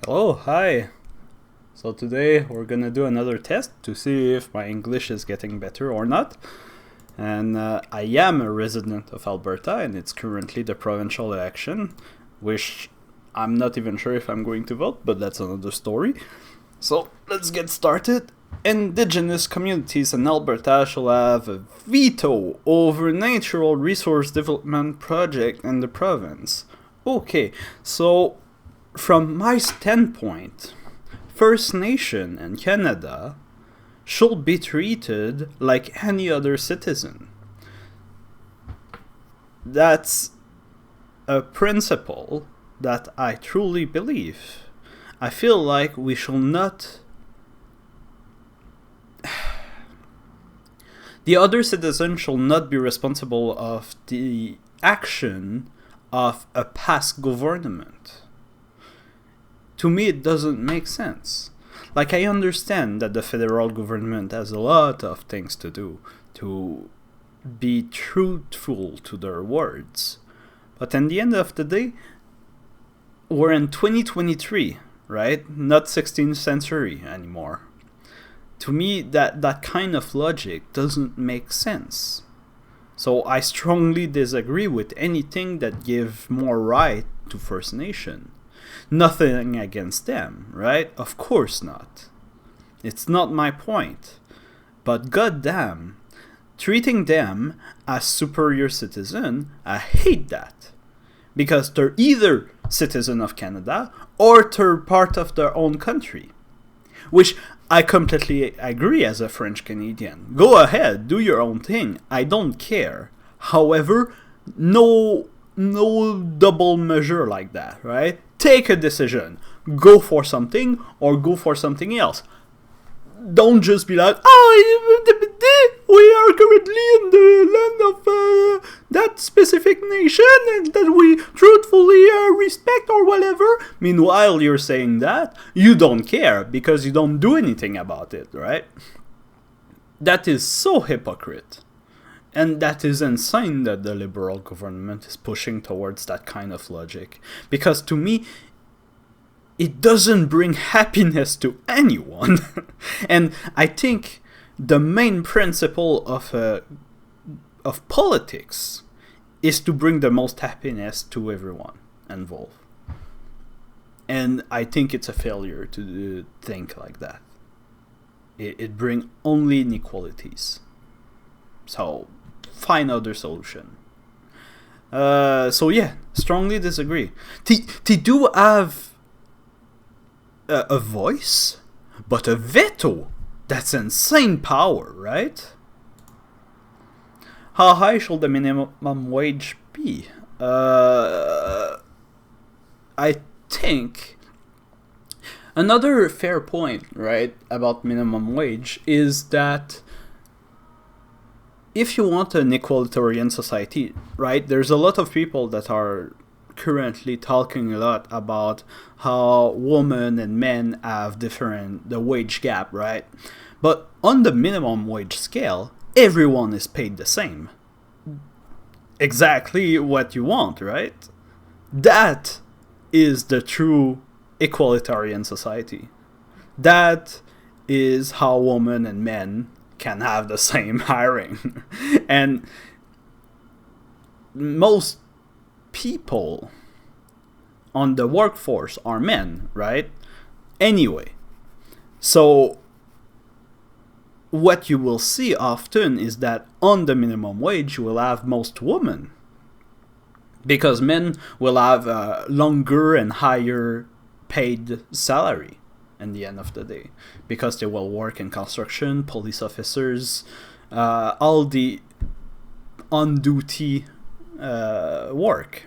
Oh, hi. So today we're gonna do another test to see if my English is getting better or not. And I am a resident of Alberta, and it's currently the provincial election, which I'm not even sure if I'm going to vote, but that's another story. So let's get started. Indigenous communities in Alberta shall have a veto over natural resource development project in the province. Okay, so from my standpoint, First Nation in Canada should be treated like any other citizen. That's a principle that I truly believe. I feel like we shall not. The other citizen shall not be responsible of the action of a past government. To me, it doesn't make sense. Like, I understand that the federal government has a lot of things to do to be truthful to their words. But in the end of the day, we're in 2023, right? Not 16th century anymore. To me, that kind of logic doesn't make sense. So I strongly disagree with anything that gives more right to First Nation. Nothing against them, right? Of course not. It's not my point. But goddamn, treating them as superior citizen, I hate that. Because they're either citizen of Canada or they're part of their own country. Which I completely agree as a French Canadian. Go ahead, do your own thing. I don't care. However, no double measure like that, right? Take a decision. Go for something or go for something else. Don't just be like, we are currently in the land of that specific nation and that we truthfully respect or whatever. Meanwhile, you're saying that you don't care because you don't do anything about it, right? That is so hypocrite. And that is insane that the Liberal government is pushing towards that kind of logic. Because to me, it doesn't bring happiness to anyone. And I think the main principle of politics is to bring the most happiness to everyone involved. And I think it's a failure to think like that. It brings only inequalities. So find other solution. So yeah, strongly disagree. They do have a voice, but a veto. That's insane power, right? How high should the minimum wage be? I think another fair point, right, about minimum wage is that if you want an equalitarian society, right, there's a lot of people that are currently talking a lot about how women and men have the wage gap, right? But on the minimum wage scale, everyone is paid the same. Exactly what you want, right? That is the true equalitarian society. That is how women and men can have the same hiring. And most people on the workforce are men, right? Anyway, so what you will see often is that on the minimum wage you will have most women, because men will have a longer and higher paid salary in the end of the day, because they will work in construction, police officers, all the on-duty work,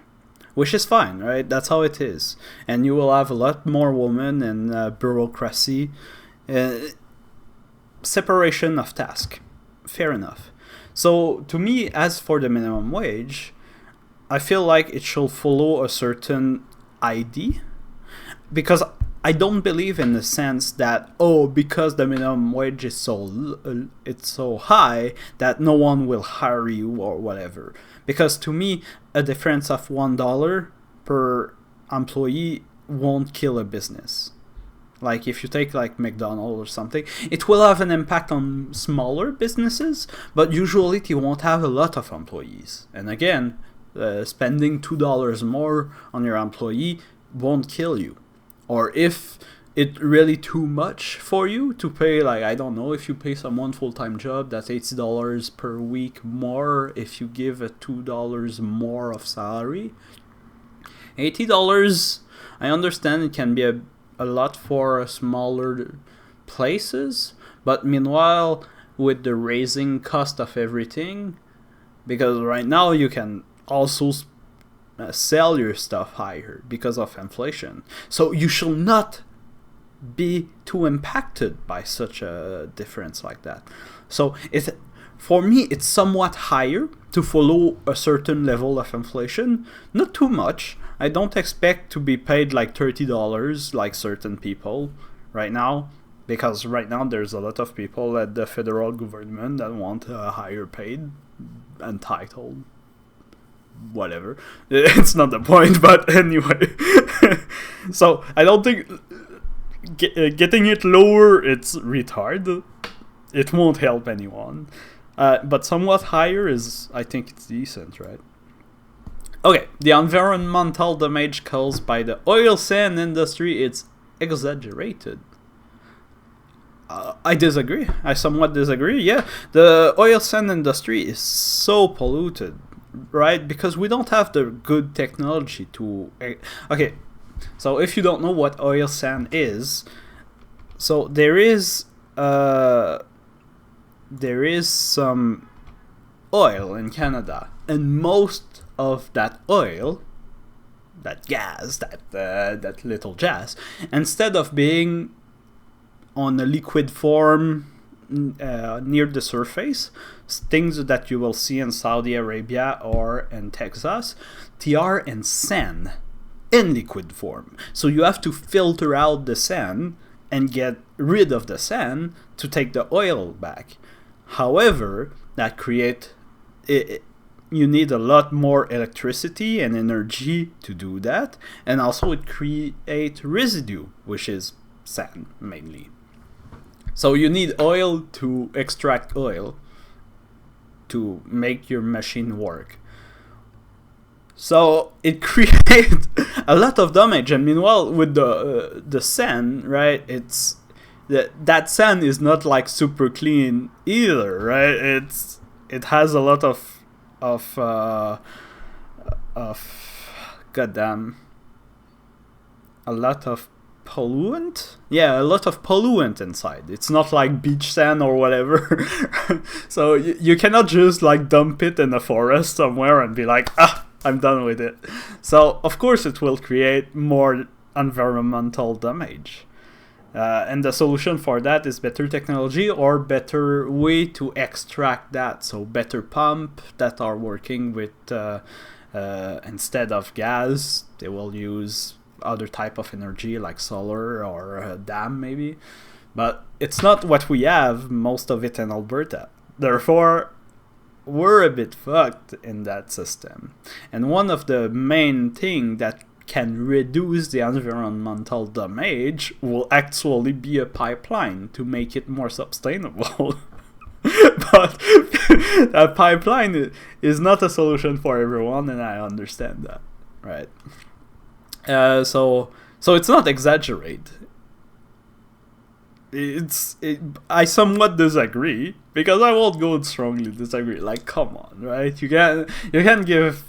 which is fine, right? That's how it is. And you will have a lot more women in bureaucracy. Separation of task. Fair enough. So to me, as for the minimum wage, I feel like it should follow a certain ID, because I don't believe in the sense that, because the minimum wage is so high that no one will hire you or whatever. Because to me, a difference of $1 per employee won't kill a business. Like if you take like McDonald's or something, it will have an impact on smaller businesses, but usually it won't have a lot of employees. And again, spending $2 more on your employee won't kill you. Or if it's really too much for you to pay, like, I don't know, if you pay someone full-time job, that's $80 per week more. If you give a $2 more of salary, $80, I understand it can be a lot for smaller places, but meanwhile, with the raising cost of everything, because right now you can also sell your stuff higher because of inflation. So you should not be too impacted by such a difference like that. So for me, it's somewhat higher to follow a certain level of inflation, not too much. I don't expect to be paid like $30 like certain people right now, because right now there's a lot of people at the federal government that want a higher paid, entitled, whatever. It's not the point, but anyway. So I don't think getting it lower, it's retard. It won't help anyone. But somewhat higher is, I think it's decent, right? Okay, the environmental damage caused by the oil sand industry, it's exaggerated. I disagree. I somewhat disagree. Yeah, the oil sand industry is so polluted, right? Because we don't have the good technology to... Okay, so if you don't know what oil sand is, so there is some oil in Canada, and most of that oil, that gas, that little gas, instead of being on a liquid form near the surface, things that you will see in Saudi Arabia or in Texas, they are in sand, in liquid form. So you have to filter out the sand and get rid of the sand to take the oil back. However, that you need a lot more electricity and energy to do that, and also it creates residue, which is sand mainly. So you need oil to extract oil to make your machine work. So it creates a lot of damage, and meanwhile with the sand, right? It's that sand is not like super clean either, right? It has a lot of goddamn, a lot of polluant. Yeah, a lot of polluant inside. It's not like beach sand or whatever. So you cannot just like dump it in a forest somewhere and be like, I'm done with it. So of course it will create more environmental damage. And the solution for that is better technology or better way to extract that. So better pump that are working with, instead of gas, they will use other type of energy like solar or a dam maybe. But it's not what we have, most of it in Alberta. Therefore, we're a bit fucked in that system. And one of the main thing that can reduce the environmental damage will actually be a pipeline to make it more sustainable. But a pipeline is not a solution for everyone, and I understand that, right? So it's not exaggerate. I somewhat disagree, because I won't go strongly disagree. Like, come on, right? You can give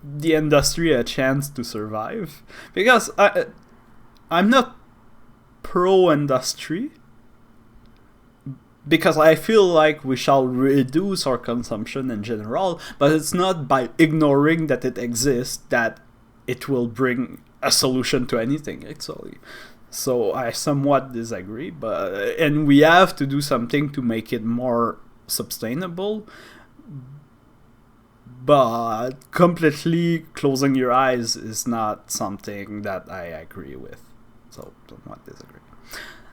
the industry a chance to survive, because I'm not pro-industry, because I feel like we shall reduce our consumption in general, but it's not by ignoring that it exists that it will bring a solution to anything, actually. So I somewhat disagree, and we have to do something to make it more sustainable. But completely closing your eyes is not something that I agree with. So, somewhat disagree.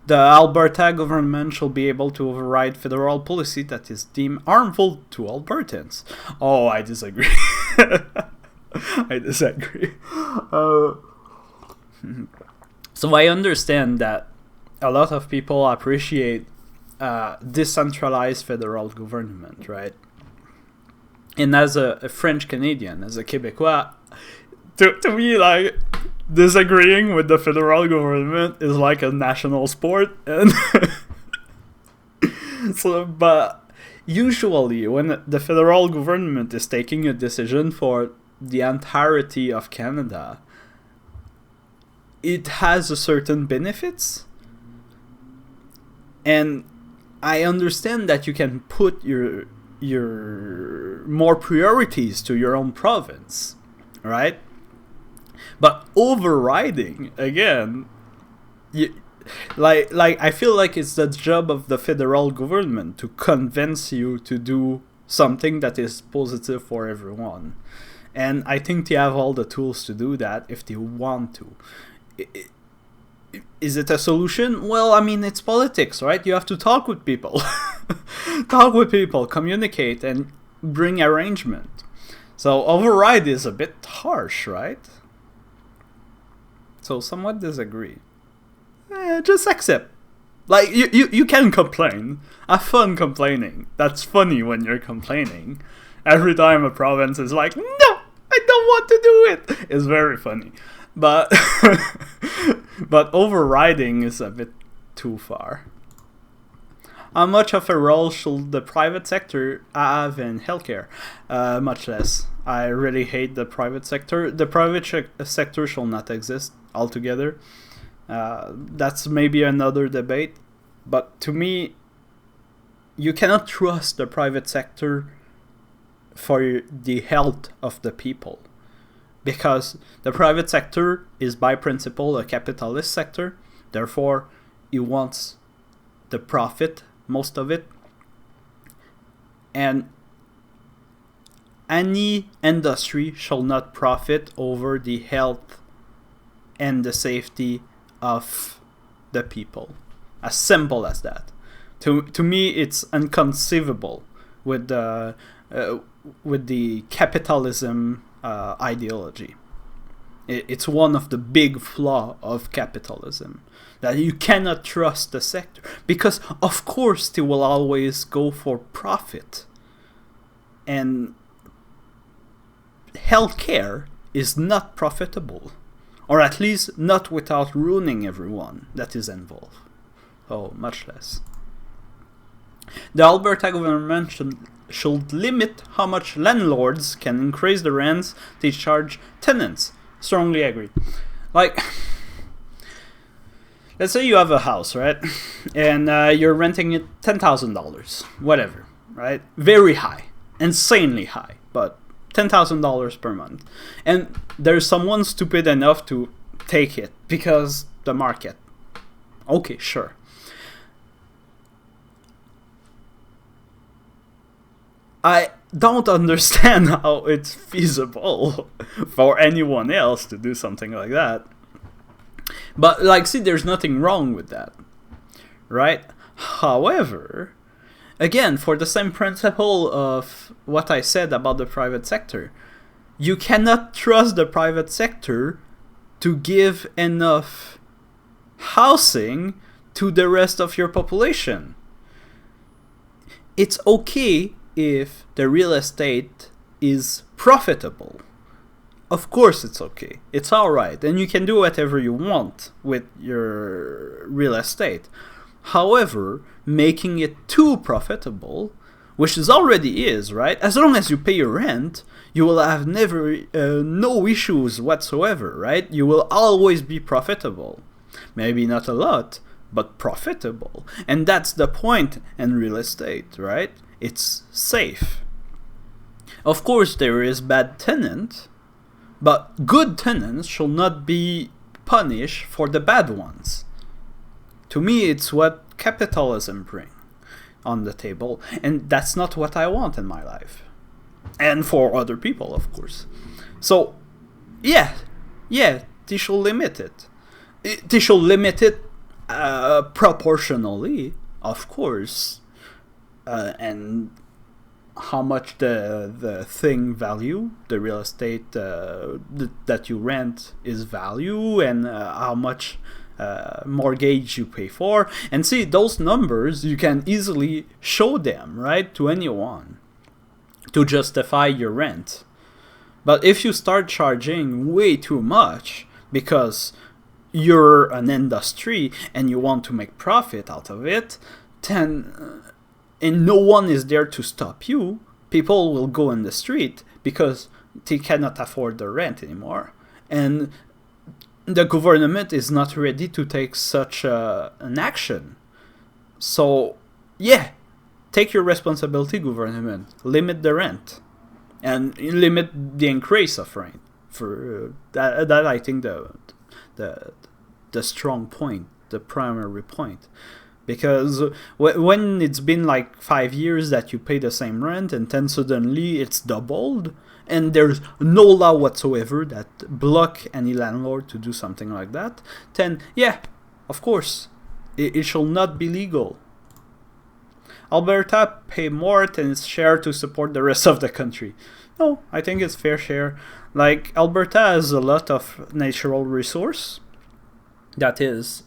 The Alberta government shall be able to override federal policy that is deemed harmful to Albertans. Oh, I disagree. I disagree. So I understand that a lot of people appreciate decentralized federal government, right? And as a French Canadian, as a Québécois, to me, like, disagreeing with the federal government is like a national sport. And so, but usually when the federal government is taking a decision for the entirety of Canada, it has a certain benefits. And I understand that you can put your more priorities to your own province, right? But overriding, again, like I feel like it's the job of the federal government to convince you to do something that is positive for everyone. And I think they have all the tools to do that if they want to. Is it a solution? Well, I mean, it's politics, right? You have to talk with people. Talk with people, communicate, and bring arrangement. So override is a bit harsh, right? So somewhat disagree. Just accept. Like, you can complain. Have fun complaining. That's funny when you're complaining. Every time a province is like, no, I don't want to do it. It's very funny. But but overriding is a bit too far. How much of a role should the private sector have in healthcare? Much less. I really hate the private sector. The private sector shall not exist altogether. That's maybe another debate. But to me, you cannot trust the private sector for the health of the people. Because the private sector is by principle a capitalist sector. Therefore, it wants the profit, most of it. And any industry shall not profit over the health and the safety of the people. As simple as that. To me, it's inconceivable with the capitalism ideology. It's one of the big flaws of capitalism, that you cannot trust the sector, because of course they will always go for profit, and healthcare is not profitable, or at least not without ruining everyone that is involved. Oh, much less. The Alberta government should limit how much landlords can increase the rents they charge tenants. Strongly agree. Like, let's say you have a house, right? And you're renting it $10,000, whatever, right? Very high, insanely high, but $10,000 per month. And there's someone stupid enough to take it because the market. Okay, sure. I don't understand how it's feasible for anyone else to do something like that. But, like, see, there's nothing wrong with that, right? However, again, for the same principle of what I said about the private sector, you cannot trust the private sector to give enough housing to the rest of your population. It's okay if the real estate is profitable. Of course it's okay. It's alright. And you can do whatever you want with your real estate. However, making it too profitable, which is already is, right? As long as you pay your rent, you will have no issues whatsoever, right? You will always be profitable. Maybe not a lot, but profitable. And that's the point in real estate, right? It's safe. Of course, there is bad tenant, but good tenants shall not be punished for the bad ones. To me, it's what capitalism brings on the table, and that's not what I want in my life. And for other people, of course. So, yeah, they should limit it. They should limit it proportionally, of course. And how much the thing value, the real estate that you rent is value, and how much mortgage you pay for. And see, those numbers, you can easily show them, right, to anyone to justify your rent. But if you start charging way too much because you're an industry and you want to make profit out of it, then and no one is there to stop you, people will go in the street because they cannot afford the rent anymore. And the government is not ready to take such an action. So, yeah, take your responsibility, government. Limit the rent. And limit the increase of rent. For that I think the strong point, the primary point. Because when it's been like 5 years that you pay the same rent and then suddenly it's doubled and there's no law whatsoever that block any landlord to do something like that, then yeah, of course, it shall not be legal. Alberta pay more than its share to support the rest of the country. No, I think it's fair share. Like, Alberta has a lot of natural resource that is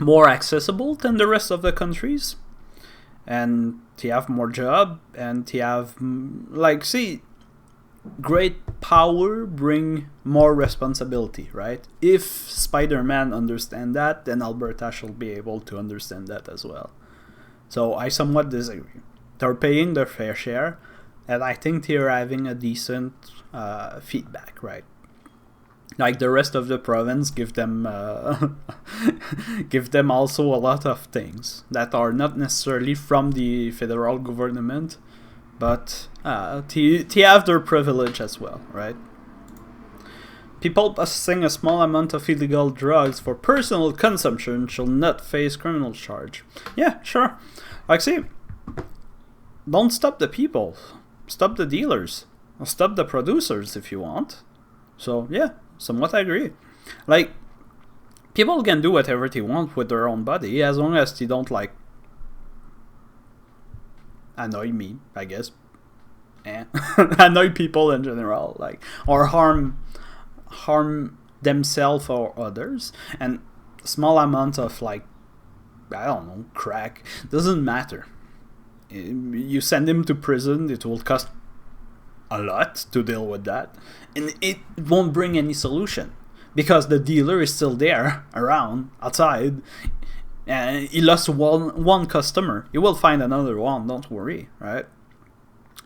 more accessible than the rest of the countries, and they have more job, and they have great power bring more responsibility, right? If Spider-Man understand that, then Alberta should be able to understand that as well. So I somewhat disagree. They're paying their fair share, and I think they're having a decent feedback, right? Like the rest of the province, give them also a lot of things that are not necessarily from the federal government, but they have their privilege as well, right? People possessing a small amount of illegal drugs for personal consumption shall not face criminal charge. Yeah, sure. Like, see, don't stop the people, stop the dealers, or stop the producers if you want. So yeah. Somewhat I agree. Like, people can do whatever they want with their own body as long as they don't, like, annoy me, I guess. Annoy people in general, like, or harm themselves or others. And small amounts of, like, I don't know, crack, doesn't matter. You send him to prison, it will cost a lot to deal with that, and it won't bring any solution because the dealer is still there around outside, and he lost one customer. He will find another one, don't worry, right?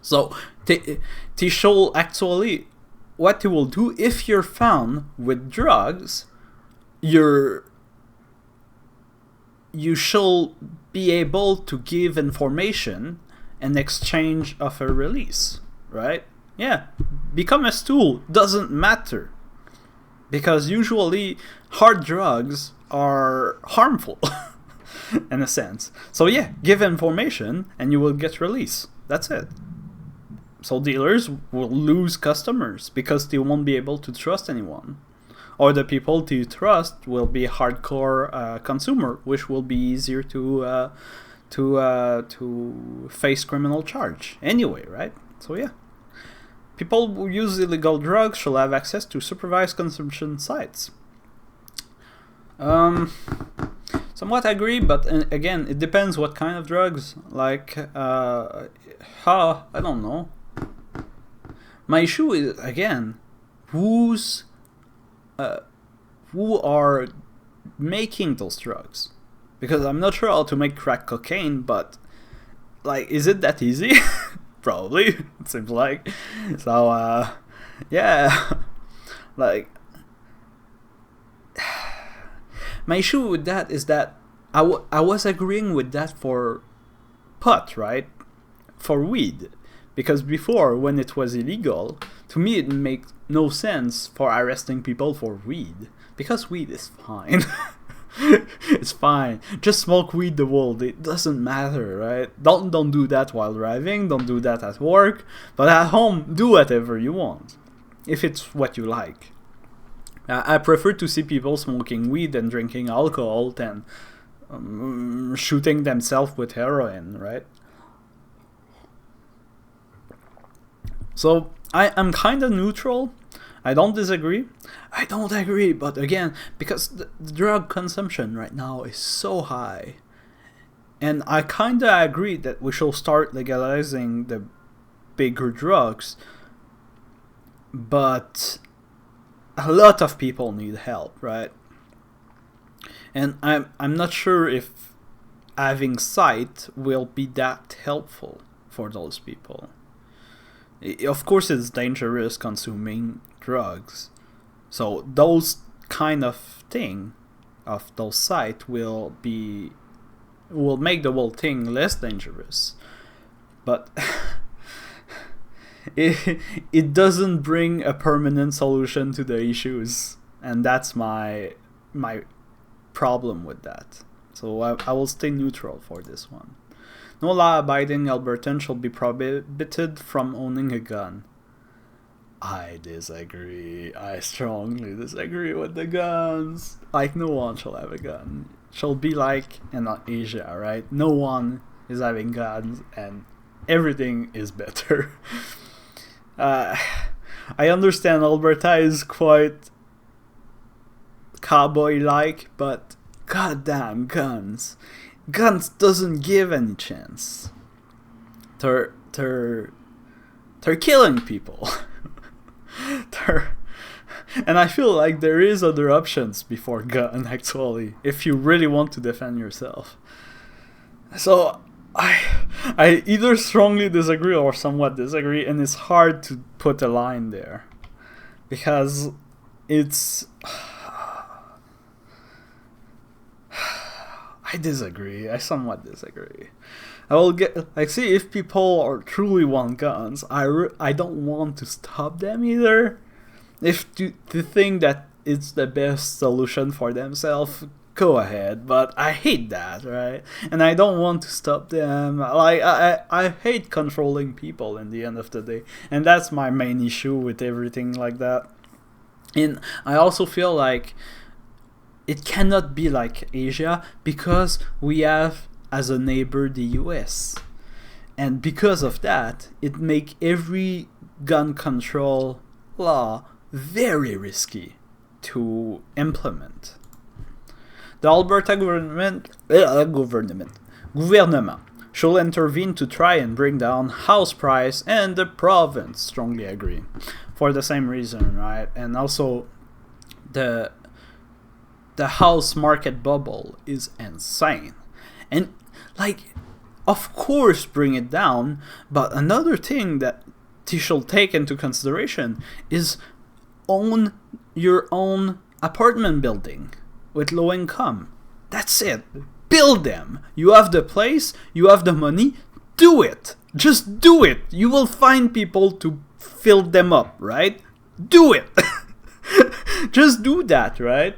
So they show actually what they will do if you're found with drugs. You shall be able to give information in exchange of a release, right? Yeah, become a stool, doesn't matter, because usually hard drugs are harmful in a sense. So yeah, give information and you will get release. That's it. So dealers will lose customers because they won't be able to trust anyone, or the people to trust will be hardcore consumer, which will be easier to face criminal charge anyway, right? So yeah. People who use illegal drugs shall have access to supervised consumption sites. Somewhat agree, but again, it depends what kind of drugs. Like, I don't know. My issue is, again, who are making those drugs? Because I'm not sure how to make crack cocaine, but, like, is it that easy? Probably, it seems like. So, yeah. Like, my issue with that is that I was agreeing with that for pot, right? For weed. Because before, when it was illegal, to me it makes no sense for arresting people for weed. Because weed is fine. It's fine. Just smoke weed the world. It doesn't matter, right? Don't do that while driving. Don't do that at work. But at home, do whatever you want, if it's what you like. I prefer to see people smoking weed and drinking alcohol than shooting themselves with heroin, right? So I'm kind of neutral. I don't disagree. I don't agree, but again, because the drug consumption right now is so high, and I kind of agree that we should start legalizing the bigger drugs, but a lot of people need help, right? And I'm not sure if having sight will be that helpful for those people. Of course, it's dangerous consuming drugs, so those kind of thing, of those sight, will make the whole thing less dangerous, but it doesn't bring a permanent solution to the issues, and that's my problem with that. So I will stay neutral for this one. No law-abiding Albertan shall be prohibited from owning a gun. I disagree. I strongly disagree with the guns. Like, no one shall have a gun. Shall be like in Asia, right? No one is having guns, and everything is better. I understand Alberta is quite cowboy-like, but goddamn guns. Guns doesn't give any chance. They're killing people. And I feel like there is other options before gun, actually, if you really want to defend yourself. So I either strongly disagree or somewhat disagree, and it's hard to put a line there, because it's I disagree. I somewhat disagree. I will get, like, see, if people are truly want guns, I don't want to stop them either. If to think that it's the best solution for themselves, go ahead. But I hate that, right? And I don't want to stop them. Like, I hate controlling people in the end of the day, and that's my main issue with everything like that. And I also feel like it cannot be like Asia, because we have as a neighbor the US. And because of that, it make every gun control law very risky to implement. The Alberta government should intervene to try and bring down house price, and the province strongly agree. For the same reason, right? And also the house market bubble is insane. And, like, of course bring it down, but another thing that you should take into consideration is own your own apartment building with low income. That's it. Build them. You have the place, you have the money, do it. Just do it. You will find people to fill them up, right? Do it. Just do that, right?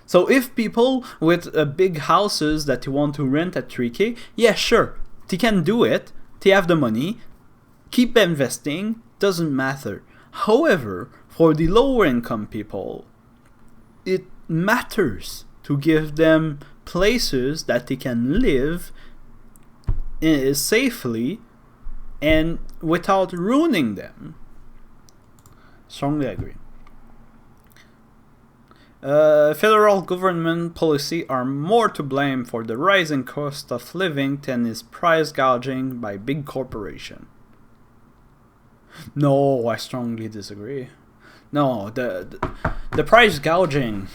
So if people with big houses that you want to rent at 3K, yeah, sure, they can do it. They have the money. Keep investing. Doesn't matter. However, for the lower income people, it matters to give them places that they can live safely and without ruining them. Strongly agree. Federal government policy are more to blame for the rising cost of living than is price gouging by big corporation. No, I strongly disagree. No, the price gouging.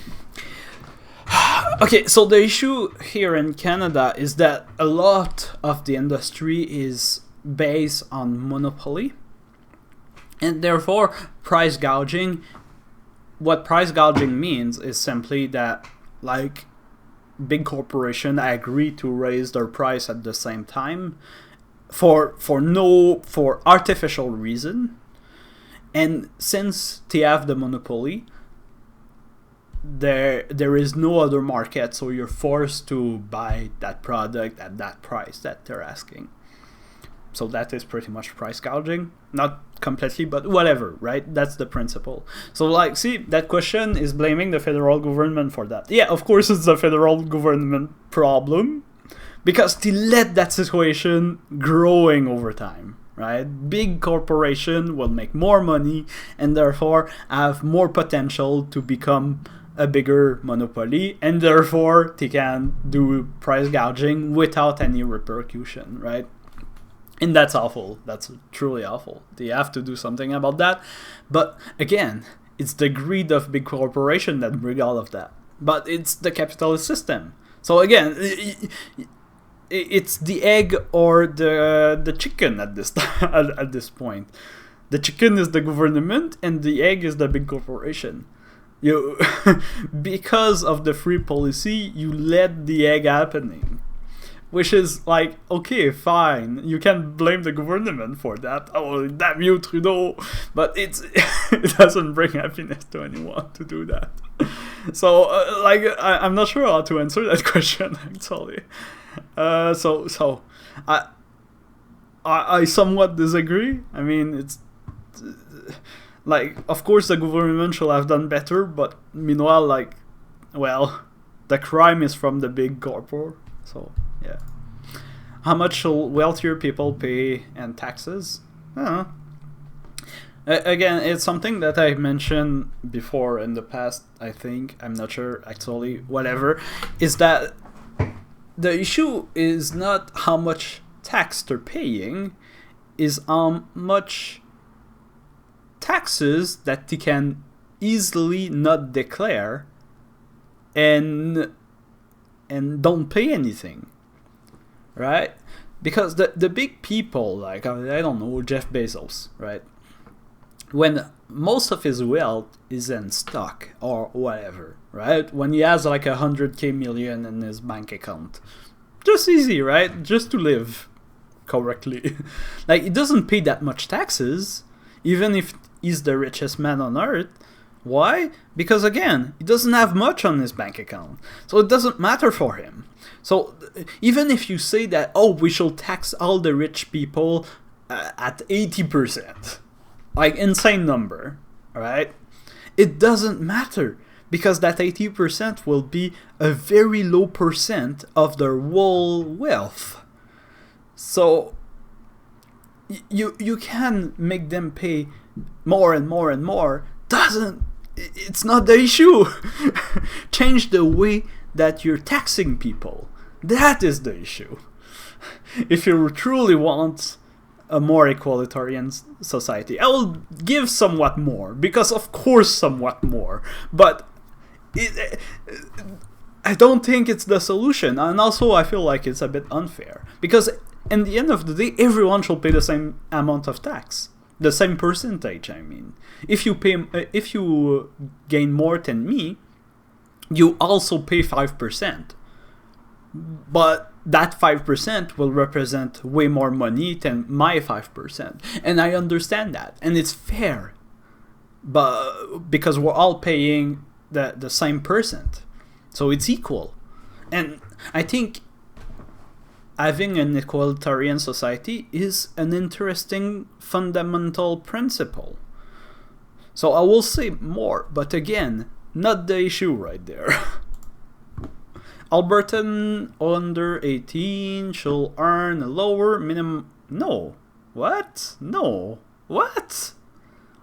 Okay, so the issue here in Canada is that a lot of the industry is based on monopoly, and therefore price gouging. What price gouging means is simply that, like, big corporations agree to raise their price at the same time for artificial reason, and since they have the monopoly, there is no other market, so you're forced to buy that product at that price that they're asking. So that is pretty much price gouging. Not completely, but whatever, right? That's the principle. So, like, see, that question is blaming the federal government for that. Yeah, of course it's the federal government problem, because they let that situation growing over time, right? Big corporation will make more money and therefore have more potential to become a bigger monopoly, and therefore they can do price gouging without any repercussion, right? And that's awful. That's truly awful. They have to do something about that. But again, it's the greed of big corporation that bring all of that. But it's the capitalist system. So again, it's the egg or the chicken at this at this point. The chicken is the government, and the egg is the big corporation. You, because of the free policy, you let the egg happening. Which is like, okay, fine, you can blame the government for that. Oh, damn you, Trudeau. But it doesn't bring happiness to anyone to do that. So, I'm not sure how to answer that question, actually. So I somewhat disagree. I mean, it's like, of course, the government should have done better, but meanwhile, like, well, the crime is from the big corporate, so. Yeah. How much should wealthier people pay in taxes? I don't know. Again, it's something that I mentioned before in the past, I think. I'm not sure, actually. Whatever. Is that the issue is not how much tax they're paying, is how much taxes that they can easily not declare and don't pay anything. Right? Because the big people, like, I don't know, Jeff Bezos, right? When most of his wealth is in stock or whatever, right? When he has like 100k million in his bank account. Just easy, right? Just to live correctly. Like, he doesn't pay that much taxes, even if he's the richest man on earth. Why? Because again, he doesn't have much on his bank account. So it doesn't matter for him. So even if you say that, oh, we shall tax all the rich people at 80%, like insane number, right? It doesn't matter, because that 80% will be a very low percent of their whole wealth. So you can make them pay more and more and more. It's not the issue. Change the way that you're taxing people. That is the issue. If you truly want a more egalitarian society, I will give somewhat more, because of course somewhat more, but I don't think it's the solution. And also I feel like it's a bit unfair, because in the end of the day, everyone should pay the same amount of tax. The same percentage, I mean. If you gain more than me, you also pay 5%. But that 5% will represent way more money than my 5%. And I understand that. And it's fair. But because we're all paying the same percent. So it's equal. And I think having an egalitarian society is an interesting fundamental principle. So I will say more, but again, not the issue right there. Albertan under 18 shall earn a lower minimum. No. What? No. What?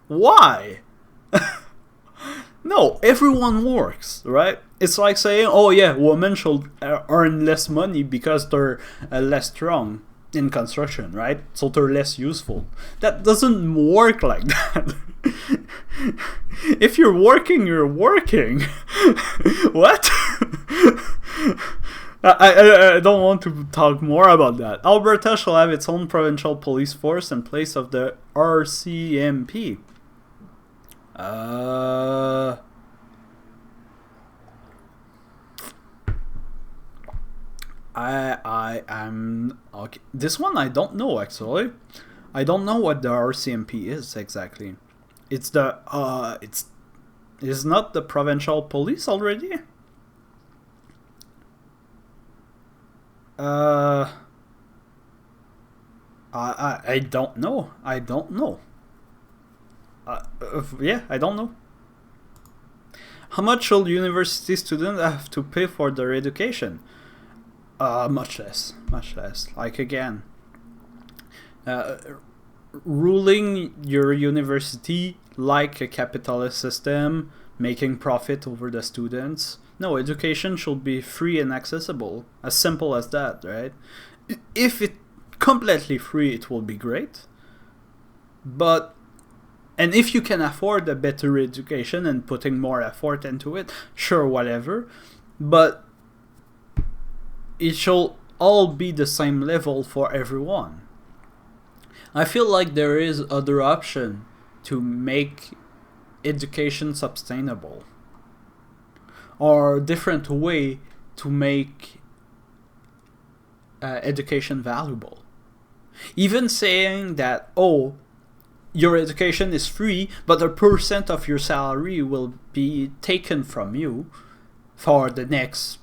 Why? No, everyone works, right? It's like saying, oh yeah, women should earn less money because they're less strong in construction, right? So they're less useful. That doesn't work like that. If you're working, you're working. What? I don't want to talk more about that. Alberta shall have its own provincial police force in place of the RCMP. I'm okay. This one I don't know, actually. I don't know what the RCMP is exactly. It's the it's not the provincial police already? I don't know. I don't know. Yeah, I don't know. How much should university students have to pay for their education? Much less. Much less. Like, again, ruling your university like a capitalist system, making profit over the students. No, education should be free and accessible. As simple as that, right? If it's completely free, it will be great. And if you can afford a better education and putting more effort into it, sure, whatever. But it should all be the same level for everyone. I feel like there is other option to make education sustainable, or different way to make education valuable. Even saying that, oh, your education is free, but a percent of your salary will be taken from you for the next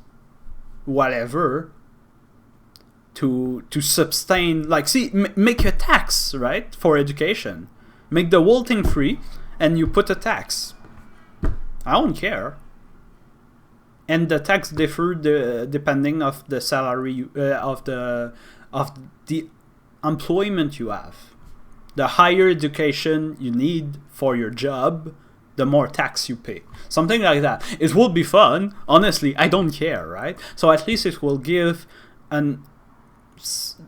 whatever to sustain, like, see, make a tax, right, for education. Make the whole thing free, and you put a tax. I don't care. And the tax differ depending of the salary of the employment you have. The higher education you need for your job, the more tax you pay. Something like that. It will be fun. Honestly, I don't care, right? So at least it will give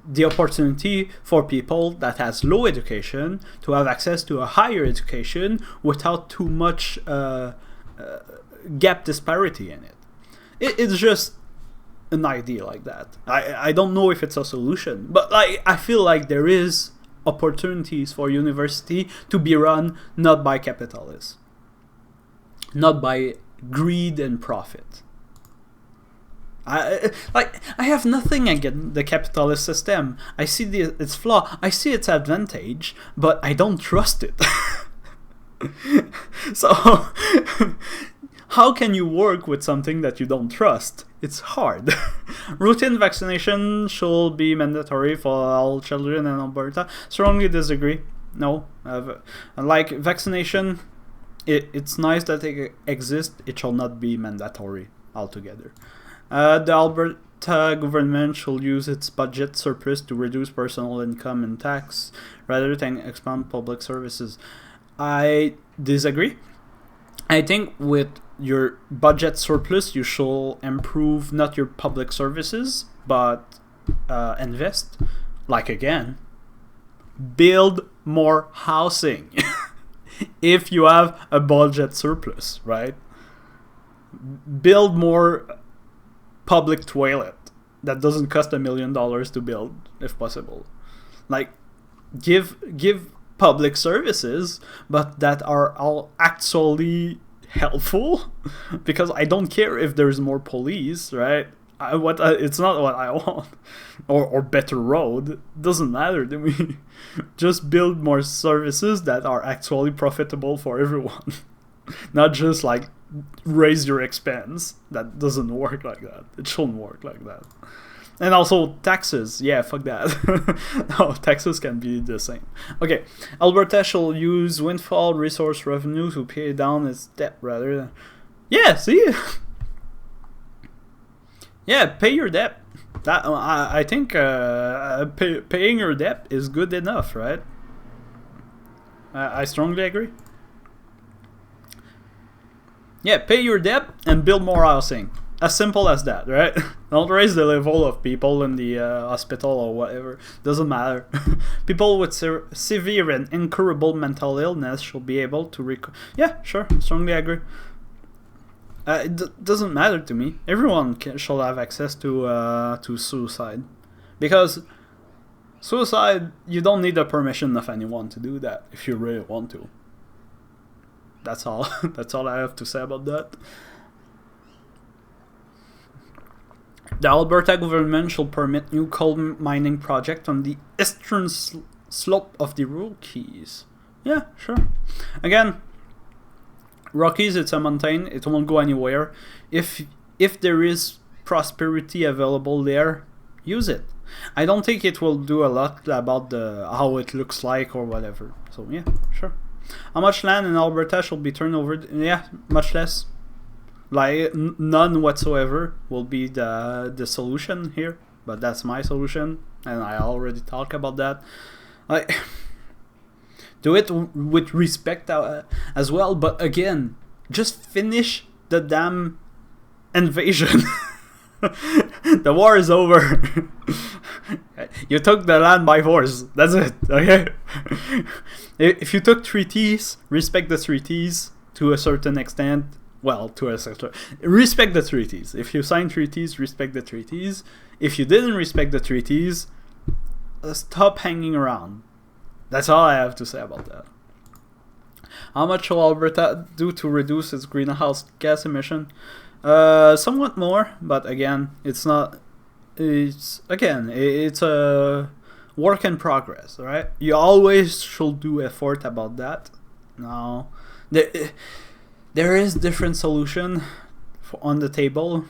the opportunity for people that has low education to have access to a higher education without too much gap disparity in it. It's just an idea like that. I don't know if it's a solution, but I feel like there is opportunities for university to be run not by capitalists, not by greed and profit. I have nothing against the capitalist system. I see its flaw, I see its advantage, but I don't trust it. So how can you work with something that you don't trust? It's hard. Routine vaccination should be mandatory for all children in Alberta. Strongly disagree. No. Like vaccination, it's nice that it exists. It shall not be mandatory altogether. The Alberta government should use its budget surplus to reduce personal income and tax rather than expand public services. I disagree. I think with your budget surplus, you should improve not your public services, but invest. Like, again, build more housing. If you have a budget surplus, right? Build more public toilet that doesn't cost $1 million to build, if possible. Like, give public services, but that are all actually helpful, because I don't care if there's more police, right? It's not what I want, or better road. Doesn't matter to me. Just build more services that are actually profitable for everyone, not just like raise your expense. That doesn't work like that. It shouldn't work like that. And also taxes. Yeah, fuck that. No, taxes can be the same. Okay, Alberta shall use windfall resource revenue to pay down its debt rather than... Yeah, see? Yeah, pay your debt. That I think paying your debt is good enough, right? I strongly agree. Yeah, pay your debt and build more housing. As simple as that, right? Don't raise the level of people in the hospital or whatever. Doesn't matter. People with severe and incurable mental illness should be able to Yeah, sure. Strongly agree. It doesn't matter to me. Everyone should have access to suicide. Because suicide, you don't need the permission of anyone to do that if you really want to. That's all. That's all I have to say about that. The Alberta government shall permit new coal mining project on the eastern slope of the Rockies. Yeah, sure. Again, Rockies, it's a mountain. It won't go anywhere. If there is prosperity available there, use it. I don't think it will do a lot about the how it looks like or whatever. So yeah, sure. How much land in Alberta should be turned over? Yeah, much less. Like none whatsoever will be the solution here. But that's my solution, and I already talked about that. Like, do it with respect as well. But again, just finish the damn invasion. The war is over. You took the land by force. That's it. Okay. If you took treaties, respect the treaties to a certain extent. Well, to a certain, respect the treaties. If you sign treaties, respect the treaties. If you didn't respect the treaties, stop hanging around. That's all I have to say about that. How much will Alberta do to reduce its greenhouse gas emission? Somewhat more, but again, it's not. It's a work in progress, right? You always should do effort about that. Now, there is different solution on the table,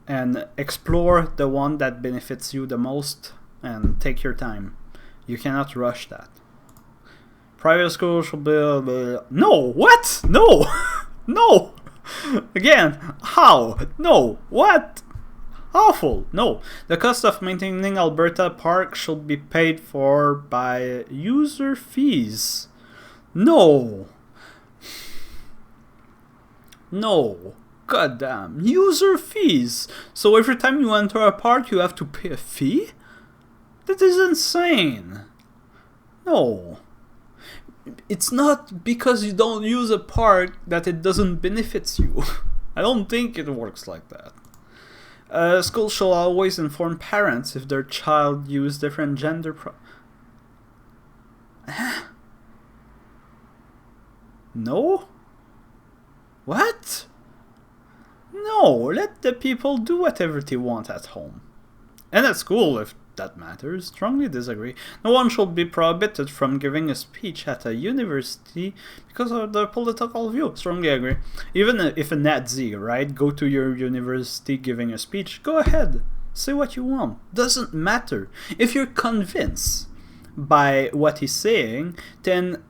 and explore the one that benefits you the most, and take your time. You cannot rush that. Private school should be... No! What? No! No! Again, how? No! What? Awful! No. The cost of maintaining Alberta Park should be paid for by user fees. No! No. Goddamn. User fees! So every time you enter a park, you have to pay a fee? That is insane! No. It's not because you don't use a park that it doesn't benefit you. I don't think it works like that. Schools shall always inform parents if their child use different gender No? What? No, let the people do whatever they want at home. And at school, if that matters. Strongly disagree. No one should be prohibited from giving a speech at a university because of their political view. Strongly agree. Even if a Nazi, right, go to your university giving a speech, go ahead. Say what you want. Doesn't matter. If you're convinced by what he's saying, then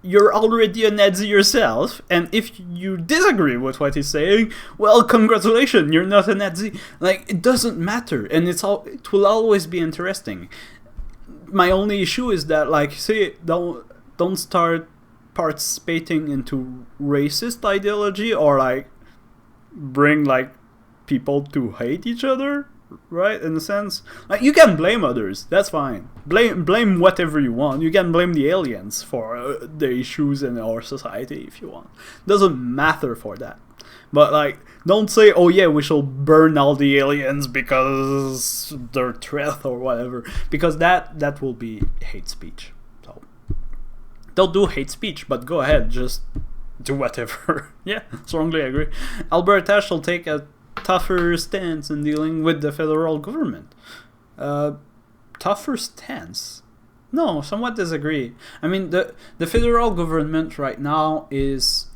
you're already a Nazi yourself, and if you disagree with what he's saying, well, congratulations, you're not a Nazi. Like, it doesn't matter, and it will always be interesting. My only issue is that, like, say, don't start participating into racist ideology, or like bring like people to hate each other, right? In a sense, like, you can blame others, that's fine. Blame whatever you want. You can blame the aliens for the issues in our society if you want. Doesn't matter for that. But like, don't say, oh yeah, we shall burn all the aliens because they're threat or whatever, because that will be hate speech. So don't do hate speech, but go ahead, just do whatever. Yeah, strongly agree. Alberta shall take a tougher stance in dealing with the federal government. Tougher stance? No, somewhat disagree. I mean, the federal government right now is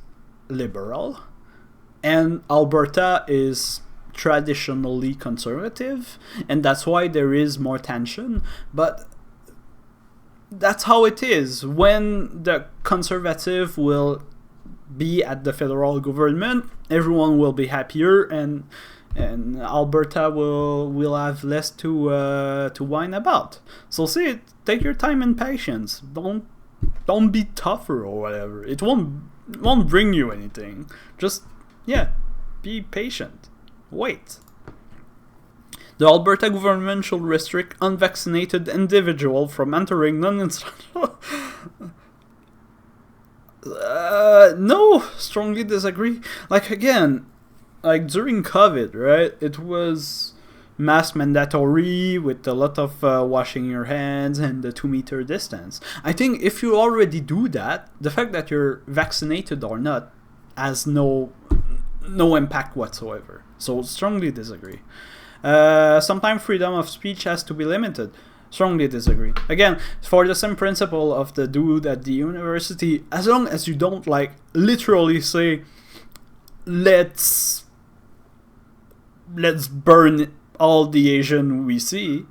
liberal, and Alberta is traditionally conservative, and that's why there is more tension. But that's how it is. When the conservative will be at the federal government, everyone will be happier, and Alberta will have less to whine about. So see, take your time and patience. Don't be tougher or whatever. It won't bring you anything. Just be patient. Wait. The Alberta government should restrict unvaccinated individuals from entering non-international. No, strongly disagree. Like, again, like during COVID, right? It was mask mandatory with a lot of washing your hands and the 2-meter distance. I think if you already do that, the fact that you're vaccinated or not has no impact whatsoever. So strongly disagree. Sometimes freedom of speech has to be limited. Strongly disagree. Again, for the same principle of the dude at the university, as long as you don't like literally say, let's burn all the Asian we see,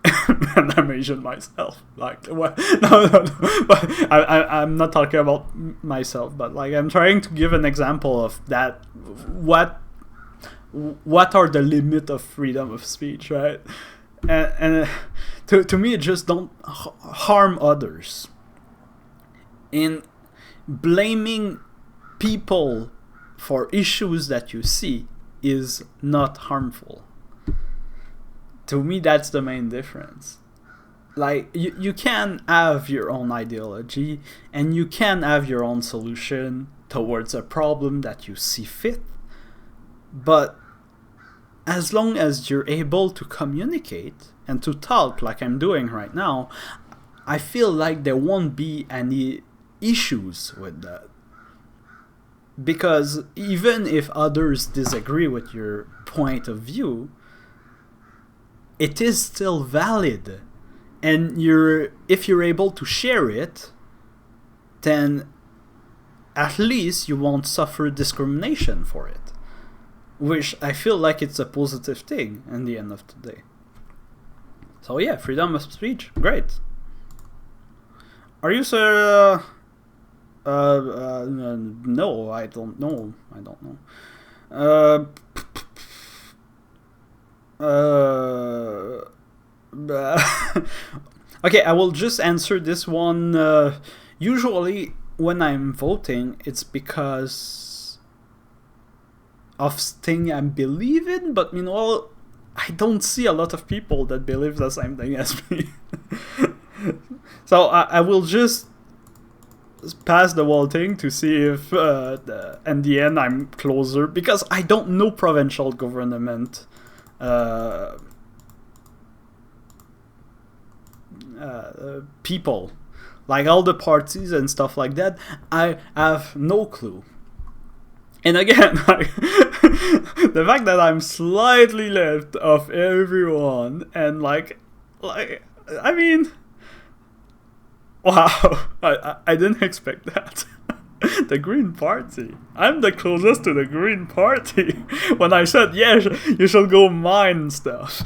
and I'm Asian myself. Like, what? No, no, no. But I'm not talking about myself, but like, I'm trying to give an example of that. What are the limit of freedom of speech, right? And to me, it just don't harm others. In blaming people for issues that you see is not harmful. To me, that's the main difference. Like, you can have your own ideology, and you can have your own solution towards a problem that you see fit, but as long as you're able to communicate and to talk like I'm doing right now, I feel like there won't be any issues with that. Because even if others disagree with your point of view, it is still valid. And if you're able to share it, then at least you won't suffer discrimination for it. Which I feel like it's a positive thing in the end of the day. So yeah, freedom of speech, great. Are you sir? No, I don't know. Okay, I will just answer this one. Usually, when I'm voting, it's because of thing I believe in, but meanwhile, I don't see a lot of people that believe the same thing as me. So I will just pass the whole thing to see if in the end I'm closer, because I don't know provincial government people, like all the parties and stuff like that. I have no clue. And again, like, the fact that I'm slightly left of everyone, and like I mean, wow, I didn't expect that. The Green Party. I'm the closest to the Green Party. When I said, yes, you should go mine stuff.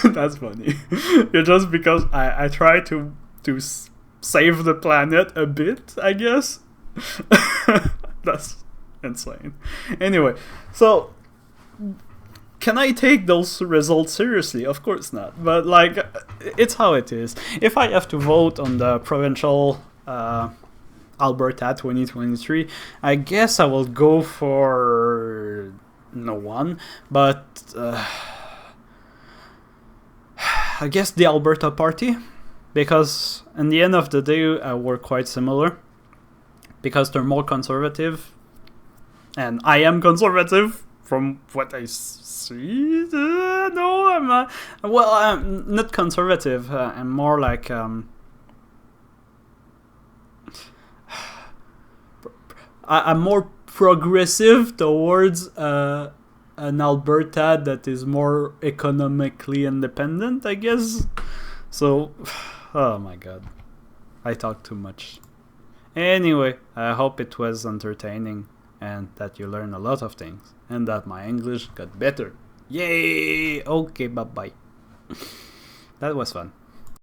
That's funny. It's just because I try to save the planet a bit, I guess. That's insane. Anyway, so can I take those results seriously? Of course not. But like, it's how it is. If I have to vote on the provincial Alberta 2023, I guess I will go for no one. But I guess the Alberta Party, because in the end of the day, we're quite similar. Because they're more conservative, and I am conservative from what I see. No, I'm not. Well, I'm not conservative. I'm more like I'm more progressive towards an Alberta that is more economically independent, I guess. So, oh my god, I talk too much. Anyway, I hope it was entertaining and that you learned a lot of things and that my English got better. Yay! Okay, bye-bye. That was fun.